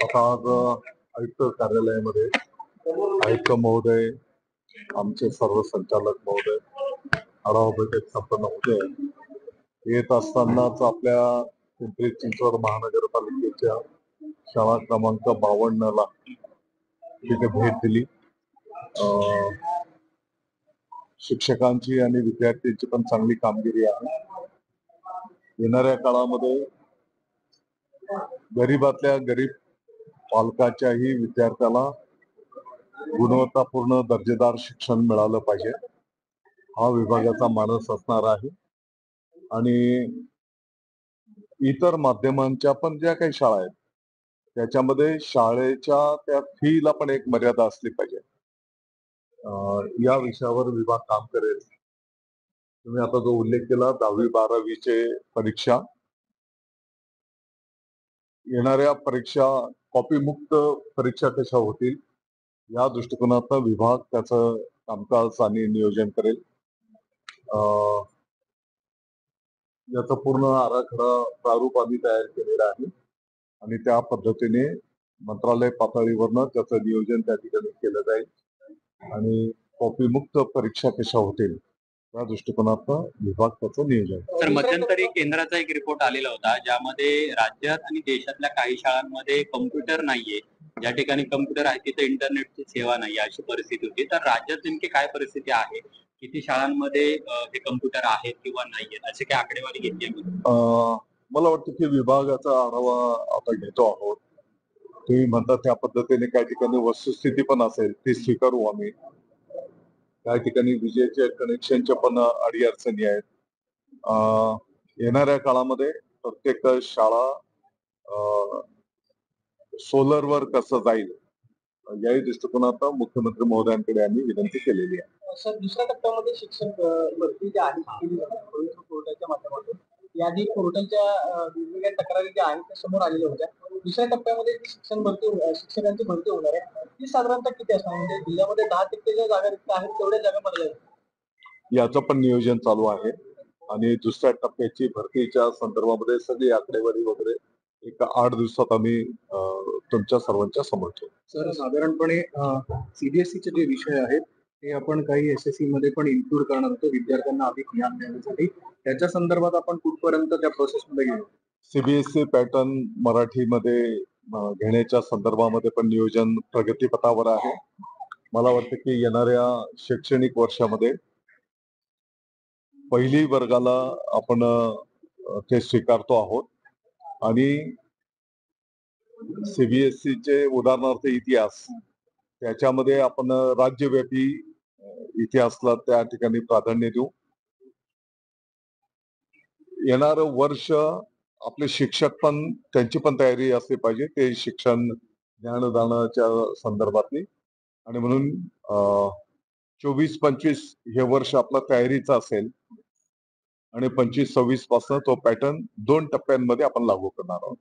आता आज आयुक्त कार्यालयामध्ये आयुक्त महोदय, आमचे सर्व संचालक महोदय आढावा बैठक संपन्न होते. येत असतानाच आपल्या पिंपरी चिंचवड महानगरपालिकेच्या शाळा क्रमांक 52 ला तिथे भेट दिली. शिक्षकांची आणि विद्यार्थ्यांची पण चांगली कामगिरी आहे. येणाऱ्या काळामध्ये गरीबातल्या गरीब पालकाच्याही विद्यार्थ्याला गुणवत्तापूर्ण दर्जेदार शिक्षण मिळालं पाहिजे, हा विभागाचा मानस असणार आहे. आणि इतर माध्यमांच्या पण ज्या काही शाळा आहेत त्याच्यामध्ये शाळेच्या त्या फीला पण एक मर्यादा असली पाहिजे. या विषयावर विभाग काम करेल. तुम्ही आता जो उल्लेख केला 10वी-12वीचे परीक्षा, येणाऱ्या परीक्षा कॉपीमुक्त परीक्षा कशा होतील या दृष्टिकोनातून विभाग त्याचं कामकाज आणि नियोजन करेल. याचा पूर्ण आराखडा प्रारूप आम्ही तयार केलेला आहे आणि त्या पद्धतीने मंत्रालय पातळीवरनं त्याचं नियोजन त्या ठिकाणी केलं जाईल आणि कॉपीमुक्त परीक्षा कशा होतील त्या दृष्टिकोनातून विभाग त्याचं नियोजन. तर मध्यंतरी केंद्राचा एक रिपोर्ट आलेला होता ज्यामध्ये राज्यात आणि देशातल्या काही शाळांमध्ये कम्प्युटर नाहीये, ज्या ठिकाणी कम्प्युटर आहे तिथे इंटरनेटची सेवा नाही अशी परिस्थिती होती. तर राज्यात नेमकी काय परिस्थिती आहे, किती शाळांमध्ये हे कम्प्युटर आहेत किंवा नाहीयेत, अशी काय आकडेवारी घेतली? मला वाटतं की विभागाचा आढावा आता घेतो आहोत. तुम्ही म्हणता त्या पद्धतीने काही ठिकाणी वस्तुस्थिती पण असेल ती स्वीकारू आम्ही. काही ठिकाणी विजेच्या कनेक्शनच्या पण अडीअडचणी आहेत. येणाऱ्या काळामध्ये प्रत्येक शाळा सोलरवर कसं जाईल याही दृष्टिकोनातून मुख्यमंत्री महोदयांकडे आम्ही विनंती केलेली आहे. सर, दुसऱ्या टप्प्यामध्ये शिक्षण भरती जी आहे पोर्टलच्या माध्यमातून याआधी पोर्टलच्या वेगवेगळ्या तक्रारी ज्या आहेत त्या समोर आलेल्या होत्या. दुसऱ्या टप्प्यामध्ये शिक्षण भरती शिक्षकांची भरती होणार आहे, ती साधारणतः किती असणार? म्हणजे जिल्ह्यामध्ये 10% ज्या जागा रिक्त आहेत तेवढ्या जागा भरल्या आहेत. याचं पण नियोजन चालू आहे आणि दुसऱ्या टप्प्याची भरतीच्या संदर्भामध्ये सगळी आकडेवारी वगैरे एक 8 दिवसात आम्ही तुमच्या सर्वांच्या समोर ठेवू. सर, साधारणपणे सीबीएसईचे जे विषय आहेत ते आपण काही एसएससी मध्ये पण इन्क्लूड करणार होतो विद्यार्थ्यांना अधिक ज्ञान देण्यासाठी. त्याच्या संदर्भात आपण कुठपर्यंत त्या प्रोसेसमध्ये गेलो? सीबीएसई पॅटर्न मराठीमध्ये घेण्याच्या संदर्भामध्ये पण नियोजन प्रगतीपथावर आहे. मला वाटतं की येणाऱ्या शैक्षणिक वर्षामध्ये पहिली वर्गाला आपण ते स्वीकारतो आहोत आणि सीबीएसईचे उदाहरणार्थ इतिहास, त्याच्यामध्ये आपण राज्यव्यापी इतिहासला त्या ठिकाणी प्राधान्य देऊ. येणारं वर्ष आपले शिक्षक पण त्यांची पण तयारी असली पाहिजे, ते शिक्षण ज्ञानदानाच्या संदर्भातली. आणि म्हणून 24-25 हे वर्ष आपला तयारीचा असेल आणि 25-26 पासून तो पॅटर्न 2 टप्प्यांमध्ये आपण लागू करणार आहोत.